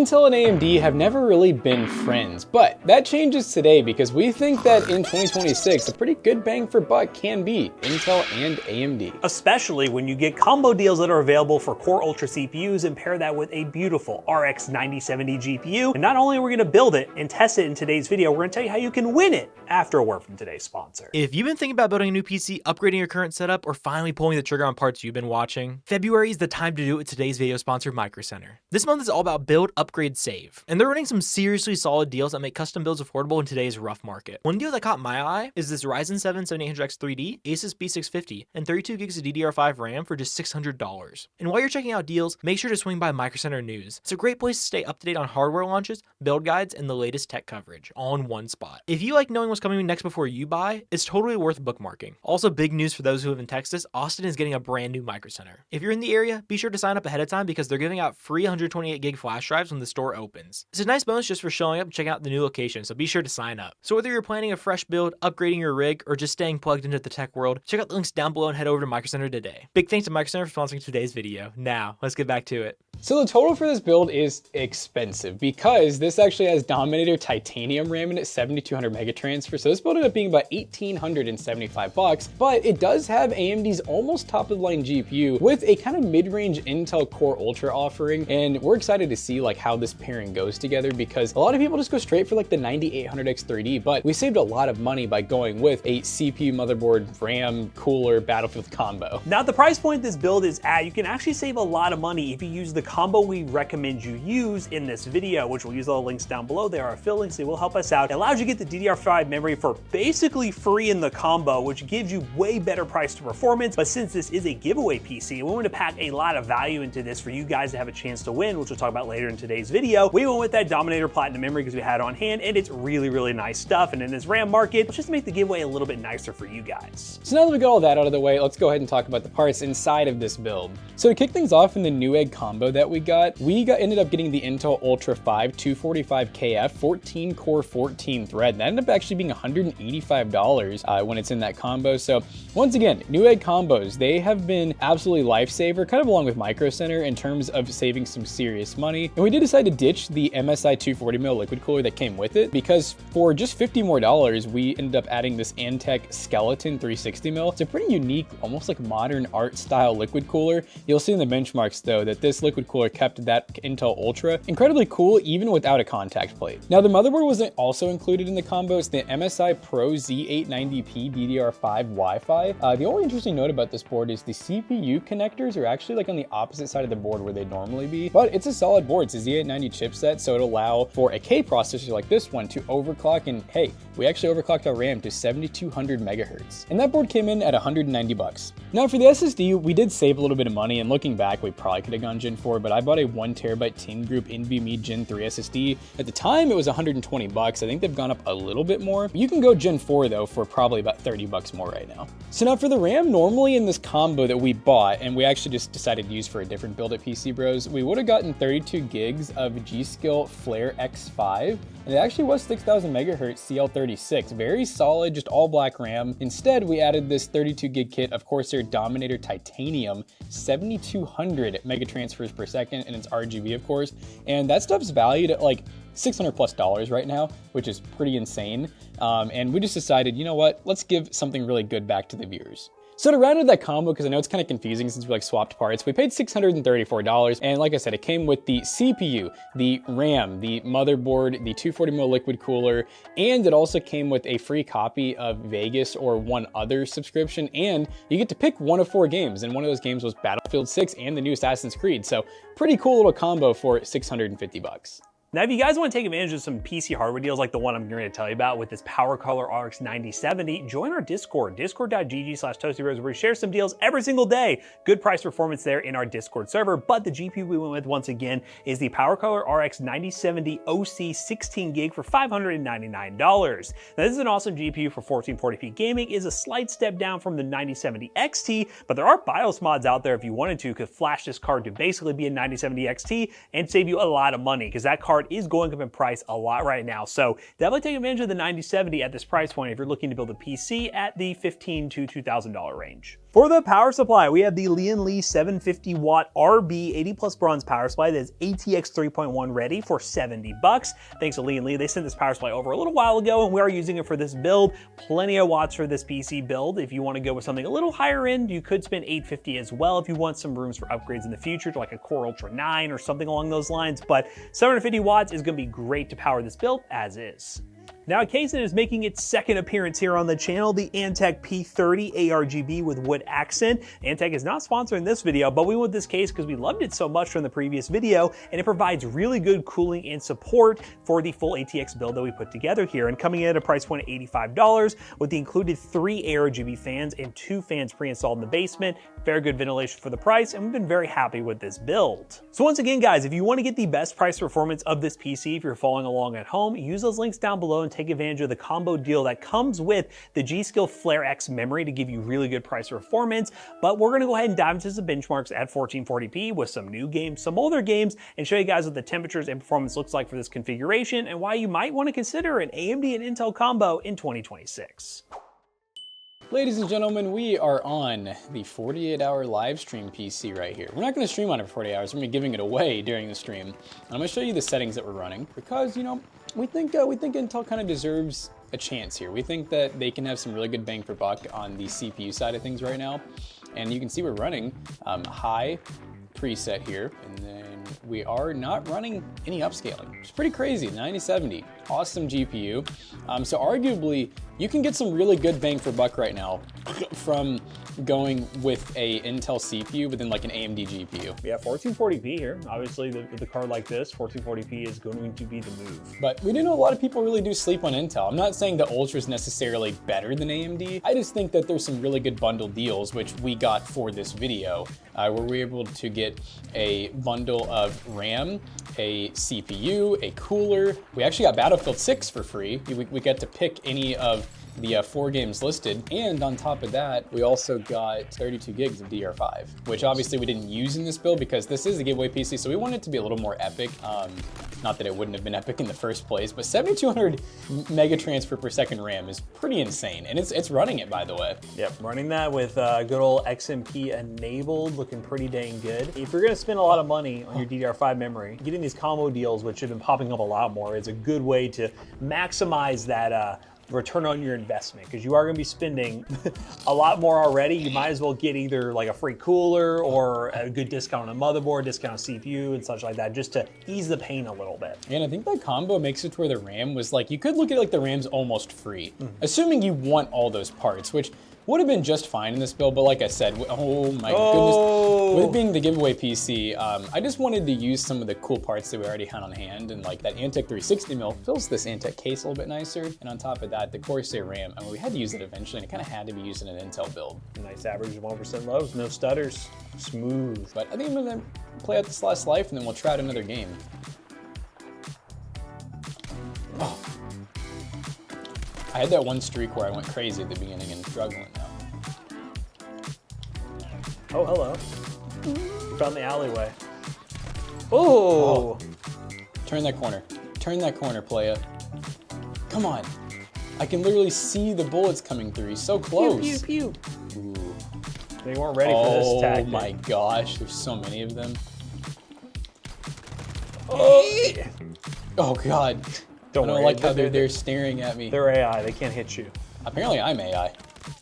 Intel and AMD have never really been friends, but that changes today because we think that in 2026, a pretty good bang for buck can be Intel and AMD. Especially when you get combo deals that are available for Core Ultra CPUs and pair that with a beautiful RX 9070 GPU. And not only are we gonna build it and test it in today's video, we're gonna tell you how you can win it after a word from today's sponsor. If you've been thinking about building a new PC, upgrading your current setup, or finally pulling the trigger on parts you've been watching, February is the time to do it with today's video sponsor, Micro Center. This month is all about build, upgrade, save. And they're running some seriously solid deals that make custom builds affordable in today's rough market. One deal that caught my eye is this Ryzen 7 7800X 3D, Asus B650, and 32 gigs of DDR5 RAM for just $600. And while you're checking out deals, make sure to swing by Micro Center News. It's a great place to stay up to date on hardware launches, build guides, and the latest tech coverage, all in one spot. If you like knowing what's coming next before you buy, it's totally worth bookmarking. Also, big news for those who live in Texas, Austin is getting a brand new Micro Center. If you're in the area, be sure to sign up ahead of time because they're giving out free 128 gig flash drives when the store opens. It's a nice bonus just for showing up and checking out the new location, so be sure to sign up. So whether you're planning a fresh build, upgrading your rig, or just staying plugged into the tech world, check out the links down below and head over to Micro Center today. Big thanks to Micro Center for sponsoring today's video. Now, let's get back to it. So the total for this build is expensive because this actually has Dominator titanium RAM in it, 7200 megatransfer. So this build ended up being about $1,875, but it does have AMD's almost top of the line GPU with a kind of mid-range Intel Core Ultra offering. And we're excited to see like how this pairing goes together because a lot of people just go straight for like the 9800X 3D, but we saved a lot of money by going with a CPU, motherboard, RAM, cooler, Battlefield combo. Now at the price point this build is at, you can actually save a lot of money if you use the combo we recommend you use in this video, which we'll use all the links down below. There are affiliate links, they will help us out. It allows you to get the DDR5 memory for basically free in the combo, which gives you way better price to performance. But since this is a giveaway PC, and we want to pack a lot of value into this for you guys to have a chance to win, which we'll talk about later in today's video, we went with that Dominator Platinum memory because we had it on hand, and it's really, really nice stuff. And in this RAM market, let's just make the giveaway a little bit nicer for you guys. So now that we got all that out of the way, let's go ahead and talk about the parts inside of this build. So to kick things off in the Newegg combo that we ended up getting the Intel Ultra 5 245KF 14 core 14 thread. That ended up actually being $185 when it's in that combo. So once again, Newegg combos, they have been absolutely lifesaver, kind of along with Micro Center in terms of saving some serious money. And we did decide to ditch the MSI 240mm liquid cooler that came with it because for just $50 more, we ended up adding this Antec Skeleton 360mm. It's a pretty unique, almost like modern art style liquid cooler. You'll see in the benchmarks though that this liquid cooler kept that Intel Ultra incredibly cool even without a contact plate. Now the motherboard wasn't also included in the combo. It's the MSI Pro Z890P DDR5 Wi-Fi. The only interesting note about this board is the CPU connectors are actually like on the opposite side of the board where they'd normally be, but it's a solid board. It's a Z890 chipset, so it'll allow for a K processor like this one to overclock, and hey, we actually overclocked our RAM to 7200 megahertz. And that board came in at $190. Now for the SSD, we did save a little bit of money, and looking back, we probably could have gone Gen 4, but I bought a 1TB Tin Group NVMe Gen 3 SSD. At the time, it was $120. I think they've gone up a little bit more. You can go Gen 4 though for probably about $30 more right now. So now for the RAM, normally in this combo that we bought, and we actually just decided to use for a different build at PC Bros, we would have gotten 32 gigs of G-Skill Flare X5, and it actually was 6000 megahertz CL36, very solid, just all black RAM. Instead, we added this 32 gig kit of Corsair Dominator Titanium, 7200 megatransfers per second, and it's RGB of course, and that stuff's valued at like $600+ right now, which is pretty insane. And we just decided, you know what, let's give something really good back to the viewers. So to round out that combo, because I know it's kind of confusing since we like swapped parts, we paid $634, and like I said, it came with the CPU, the RAM, the motherboard, the 240mm liquid cooler, and it also came with a free copy of Vegas or one other subscription, and you get to pick one of 4 games, and one of those games was Battlefield 6 and the new Assassin's Creed, so pretty cool little combo for $650. Now, if you guys want to take advantage of some PC hardware deals like the one I'm going to tell you about with this PowerColor RX 9070, join our Discord, discord.gg/toastybros, where we share some deals every single day. Good price performance there in our Discord server, but the GPU we went with once again is the PowerColor RX 9070 OC 16 gig for $599. Now, this is an awesome GPU for 1440p gaming. It is a slight step down from the 9070 XT, but there are BIOS mods out there if you wanted to, could flash this card to basically be a 9070 XT and save you a lot of money because that card is going up in price a lot right now. So definitely take advantage of the 9070 at this price point if you're looking to build a PC at the $15,000 to $2,000 range. For the power supply, we have the Lee 750 watt RB 80 plus bronze power supply that is ATX 3.1 ready for $70. Thanks to Lee. They sent this power supply over a little while ago, and we are using it for this build. Plenty of watts for this PC build. If you want to go with something a little higher end, you could spend $850 as well if you want some rooms for upgrades in the future to like a Core Ultra 9 or something along those lines. But 750 watts is going to be great to power this build as is. Now, a case that is making its second appearance here on the channel, the Antec P30 ARGB with wood accent. Antec is not sponsoring this video, but we want this case because we loved it so much from the previous video, and it provides really good cooling and support for the full ATX build that we put together here. And coming in at a price point of $85 with the included 3 ARGB fans and 2 fans pre-installed in the basement. Very good ventilation for the price, and we've been very happy with this build. So once again, guys, if you want to get the best price performance of this PC, if you're following along at home, use those links down below and take advantage of the combo deal that comes with the G.Skill Flare X memory to give you really good price performance. But we're going to go ahead and dive into some benchmarks at 1440p with some new games, some older games, and show you guys what the temperatures and performance looks like for this configuration and why you might want to consider an AMD and Intel combo in 2026. Ladies and gentlemen, we are on the 48-hour live stream PC right here. We're not going to stream on it for 48 hours. We're going to be giving it away during the stream. And I'm going to show you the settings that we're running because, you know, we think Intel kind of deserves a chance here. We think that they can have some really good bang for buck on the CPU side of things right now. And you can see we're running high preset here, and then we are not running any upscaling. It's pretty crazy. 9070, awesome GPU. So arguably, you can get some really good bang for buck right now from going with a Intel CPU, but then like an AMD GPU. Yeah, 1440p here. Obviously, with a card like this, 1440p is going to be the move. But we do know a lot of people really do sleep on Intel. I'm not saying the Ultra is necessarily better than AMD. I just think that there's some really good bundle deals, which we got for this video, where we were able to get a bundle of RAM, a CPU, a cooler. We actually got Battlefield 6 for free. We get to pick any of the 4 games listed, and on top of that, we also got 32 gigs of DR5, which obviously we didn't use in this build because this is a giveaway PC, so we wanted it to be a little more epic. Not that it wouldn't have been epic in the first place, but 7200 mega transfer per second RAM is pretty insane, and it's running it, by the way. Yep, running that with good old XMP enabled, looking pretty dang good. If you're gonna spend a lot of money on your DDR5 memory, getting these combo deals, which have been popping up a lot more, is a good way to maximize that return on your investment, because you are going to be spending a lot more already. You might as well get either like a free cooler or a good discount on a motherboard, discount on CPU and such like that, just to ease the pain a little bit. And I think that combo makes it to where the RAM was like, you could look at it like the RAM's almost free, assuming you want all those parts, which would have been just fine in this build, but like I said, oh my goodness, with it being the giveaway PC, I just wanted to use some of the cool parts that we already had on hand, and like that Antec 360mm fills this Antec case a little bit nicer, and on top of that, the Corsair RAM, I mean, we had to use it eventually, and it kind of had to be used in an Intel build. Nice average 1% lows, no stutters, smooth. But I think I'm gonna play out this last life, and then we'll try out another game. Oh. I had that one streak where I went crazy at the beginning and struggling now. Oh, hello. Found the alleyway. Oh! Turn that corner. Turn that corner, playa. Come on. I can literally see the bullets coming through. He's so close. Pew, pew, pew. Ooh. They weren't ready for this tactic. Oh my gosh, there's so many of them. Oh, oh God. Don't worry. I don't like how they're staring at me. They're AI, they can't hit you. Apparently I'm AI.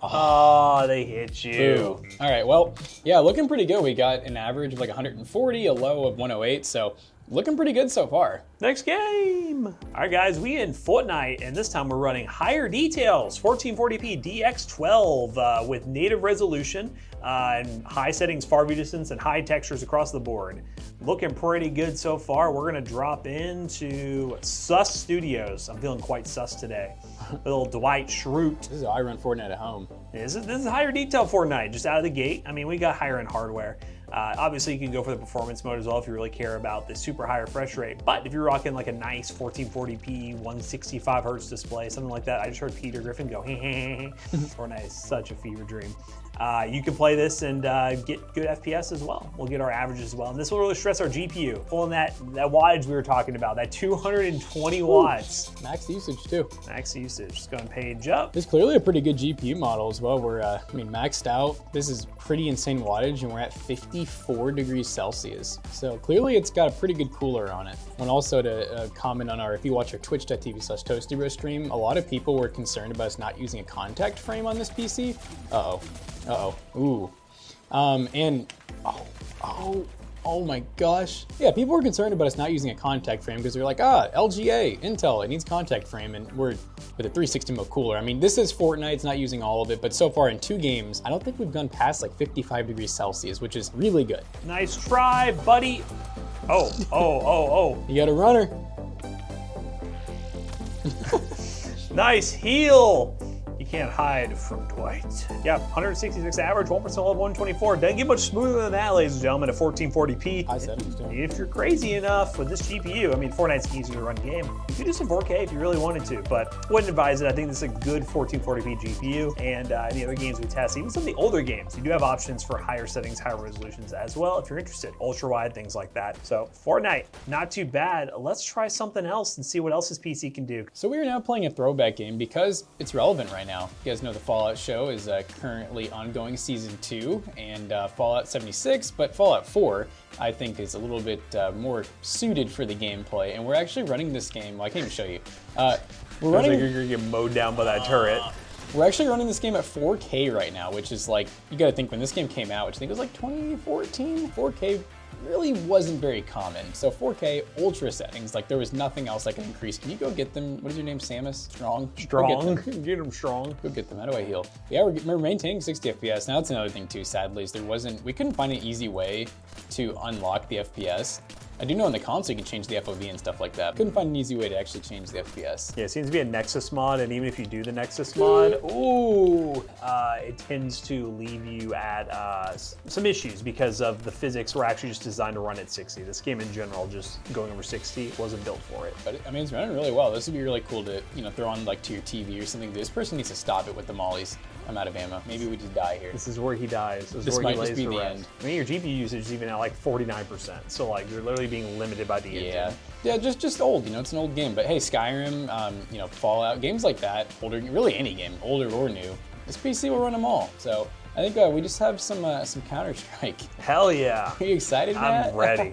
Oh, they hit you. Boo. All right, well, yeah, looking pretty good. We got an average of like 140, a low of 108, so looking pretty good so far. Next game. All right, guys, we in Fortnite, and this time we're running higher details, 1440p DX12 with native resolution and high settings, far view distance, and high textures across the board. Looking pretty good so far. We're gonna drop into Sus Studios. I'm feeling quite sus today. Little Dwight Schrute. This is how I run Fortnite at home. This is higher detail Fortnite, just out of the gate. I mean, we got higher end hardware. Obviously, you can go for the performance mode as well if you really care about the super high refresh rate. But if you're rocking like a nice 1440p, 165 hertz display, something like that, I just heard Peter Griffin go, Fortnite is such a fever dream. you can play this and get good FPS as well. We'll get our averages as well. And this will really stress our GPU. Pulling that wattage we were talking about, that 220 watts. Max usage too. Max usage. Just going page up. This is clearly a pretty good GPU model as well. We're, I mean, maxed out. This is pretty insane wattage and we're at 54 degrees Celsius. So clearly it's got a pretty good cooler on it. And also to comment on if you watch our twitch.tv/ToastyBro stream, a lot of people were concerned about us not using a contact frame on this PC. Ooh. Oh my gosh. Yeah, people were concerned about us not using a contact frame because they're like, LGA, Intel, it needs contact frame, and we're with a 360 mil cooler. I mean, this is Fortnite, it's not using all of it, but so far in 2 games, I don't think we've gone past like 55 degrees Celsius, which is really good. Nice try, buddy. Oh. You got a runner. Nice heal. You can't hide from Dwight. Yeah, 166 average, 1% hold, 124. Doesn't get much smoother than that, ladies and gentlemen, at 1440p. High settings too. If you're crazy enough with this GPU, I mean, Fortnite's easy to run game. You could do some 4K if you really wanted to, but wouldn't advise it. I think this is a good 1440p GPU, and any other games we test, even some of the older games, you do have options for higher settings, higher resolutions as well, if you're interested. Ultra wide, things like that. So Fortnite, not too bad. Let's try something else and see what else this PC can do. So we are now playing a throwback game because it's relevant right now. You guys know the Fallout show is currently ongoing season 2 and Fallout 76, but Fallout 4 I think is a little bit more suited for the gameplay, and we're actually running this game. Well, I can't even show you. We're running. Like you're gonna get mowed down by that turret. We're actually running this game at 4K right now, which is like, you gotta think when this game came out, which I think was like 2014, 4K really wasn't very common. So 4K ultra settings, like there was nothing else I could increase. Can you go get them? What is your name, Samus? Strong? Strong. Get them strong. Go get them. How do I heal? Yeah, we're maintaining 60 FPS. Now that's another thing too, sadly, is we couldn't find an easy way to unlock the FPS. I do know on the console you can change the FOV and stuff like that. Couldn't find an easy way to actually change the FPS. Yeah, it seems to be a Nexus mod, and even if you do the Nexus mod, it tends to leave you at some issues because of the physics were actually just designed to run at 60. This game in general, just going over 60, wasn't built for it. But I mean, it's running really well. This would be really cool to, throw on like to your TV or something. This person needs to stop it with the mollies. I'm out of ammo. Maybe we just die here. This is where he dies. This might just be the end. I mean, your GPU usage is even at like 49%. So like you're literally being limited by the engine. Yeah, just old. It's an old game. But hey, Skyrim, Fallout, games like that, older, really any game, older or new, this PC will run them all. So I think we just have some Counter-Strike. Hell yeah. Are you excited, Matt? I'm ready.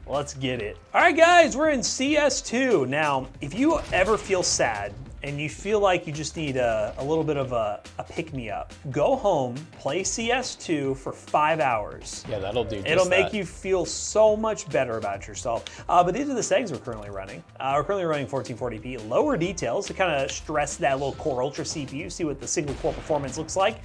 Let's get it. All right, guys, we're in CS2. Now, if you ever feel sad and you feel like you just need a little bit of a pick-me-up, go home, play CS2 for 5 hours. Yeah, that'll do just It'll make you feel so much better about yourself. But these are the settings we're currently running. We're currently running 1440p, lower details to kind of stress that little Core Ultra CPU, see what the single core performance looks like.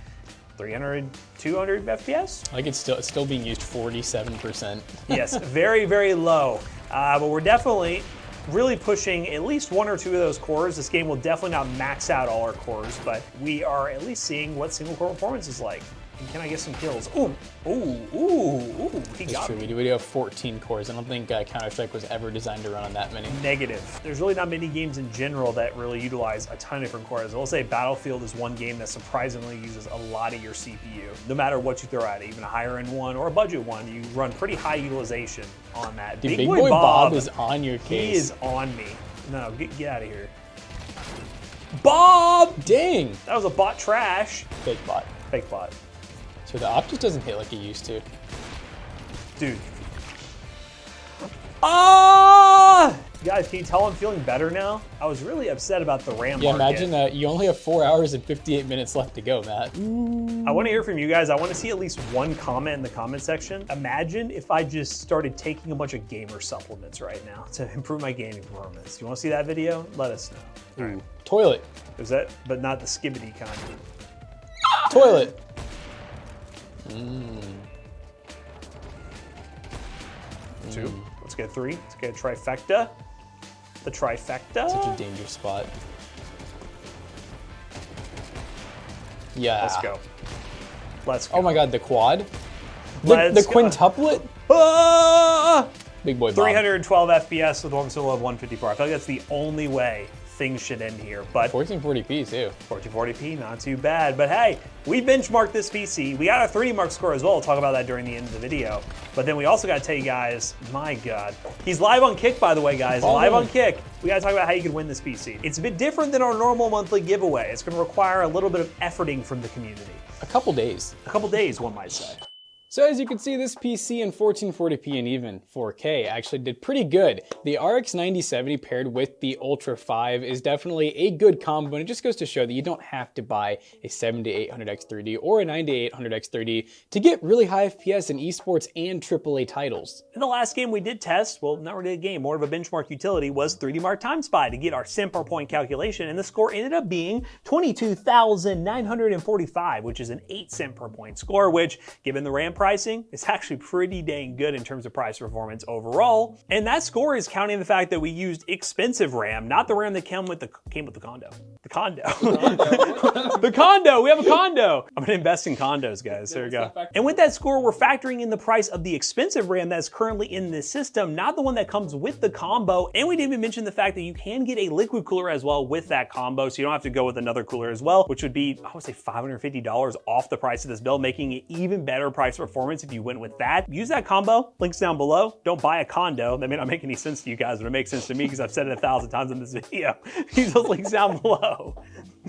300, 200 FPS? Like it's still being used 47%. Yes, very, very low. But we're definitely really pushing at least 1 or 2 of those cores. This game will definitely not max out all our cores, but we are at least seeing what single core performance is like. And can I get some kills? Ooh, he got me. We do have 14 cores. I don't think Counter-Strike was ever designed to run on that many. Negative. There's really not many games in general that really utilize a ton of different cores. I will say Battlefield is one game that surprisingly uses a lot of your CPU. No matter what you throw at it, even a higher end one or a budget one, you run pretty high utilization on that. Dude, Big Boy Bob is on your case. He is on me. No, get out of here. Bob! Dang! That was a bot trash. Fake bot. Fake bot. So the op just doesn't hit like it used to. Dude. Ah! Guys, can you tell I'm feeling better now? I was really upset about the RAM market. Imagine that you only have 4 hours and 58 minutes left to go, Matt. I want to hear from you guys. I want to see at least one comment in the comment section. Imagine if I just started taking a bunch of gamer supplements right now to improve my gaming performance. You want to see that video? Let us know. Ooh. Right. Toilet. Is that, but not the skibbity kind. Toilet. 2. Let's get 3. Let's get a trifecta. The trifecta. Such a dangerous spot. Yeah. Let's go. Let's go. Oh my god, the quad? The quintuplet? Ah! Big boy Bob. 312 FPS with 1 solo of 154. I feel like that's the only way things should end here. But 1440p too. 1440p, not too bad. But hey, we benchmarked this PC. We got a 3D Mark score as well. We'll talk about that during the end of the video. But then we also got to tell you guys, my God. He's live on Kick, by the way, guys. Live on Kick. We got to talk about how you can win this PC. It's a bit different than our normal monthly giveaway. It's going to require a little bit of efforting from the community. A couple days. A couple days, one might say. So as you can see, this PC in 1440p and even 4K actually did pretty good. The RX 9070 paired with the Ultra 5 is definitely a good combo, and it just goes to show that you don't have to buy a 7800X3D or a 9800X3D to get really high FPS in esports and AAA titles. In the last game we did test, well, not really a game, more of a benchmark utility, was 3D Mark Timespy to get our sim per point calculation, and the score ended up being 22,945, which is an 8 cent per point score, which, given the RAM pricing, is actually pretty dang good in terms of price performance overall. And that score is counting the fact that we used expensive RAM, not the RAM that came with the condo. The condo. The condo, we have a condo. I'm gonna invest in condos, guys, there we go. And with that score, we're factoring in the price of the expensive RAM that's currently in this system, not the one that comes with the combo. And we didn't even mention the fact that you can get a liquid cooler as well with that combo, so you don't have to go with another cooler as well, which would be, I would say, $550 off the price of this build, making it even better price performance if you went with that. Use that combo, links down below. Don't buy a condo. That may not make any sense to you guys, but it makes sense to me because I've said it 1,000 times in this video. Use those links down below.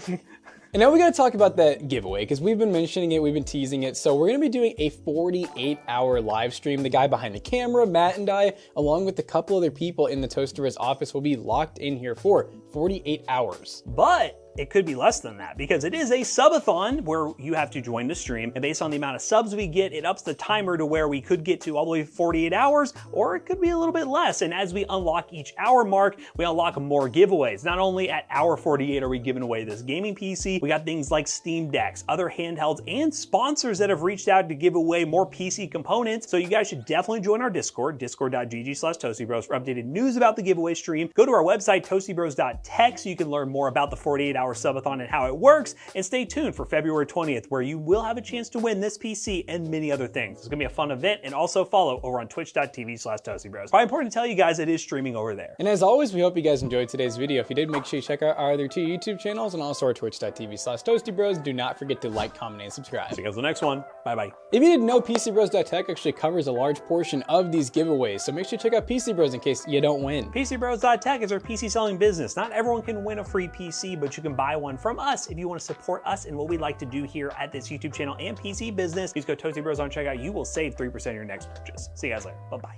And now we gotta talk about that giveaway, because we've been mentioning it, we've been teasing it. So we're gonna be doing a 48-hour live stream. The guy behind the camera, Matt, and I, along with a couple other people in the Toaster's office, will be locked in here for 48 hours. But it could be less than that because it is a subathon where you have to join the stream, and based on the amount of subs we get, it ups the timer to where we could get to all the way 48 hours, or it could be a little bit less. And as we unlock each hour mark, we unlock more giveaways. Not only at hour 48 are we giving away this gaming PC, we got things like Steam Decks, other handhelds, and sponsors that have reached out to give away more PC components. So you guys should definitely join our Discord, discord.gg/toastybros, for updated news about the giveaway stream. Go to our website, toastybros.tech, so you can learn more about the 48-hour subathon and how it works, and stay tuned for February 20th, where you will have a chance to win this PC and many other things. It's gonna be a fun event, and also follow over on twitch.tv/toastybros. Probably important to tell you guys it is streaming over there. And as always, we hope you guys enjoyed today's video. If you did, make sure you check out our other 2 YouTube channels and also our twitch.tv/toastybros. Do not forget to like, comment, and subscribe. See you guys in the next one. Bye-bye. If you didn't know, PCBros.tech actually covers a large portion of these giveaways, so make sure you check out PC Bros in case you don't win. PCBros.tech is our PC selling business. Not everyone can win a free PC, but you can buy one from us if you want to support us and what we like to do here at this YouTube channel and PC business. Please go Toasty Bros on checkout. You will save 3% of your next purchase. See you guys later. Bye-bye.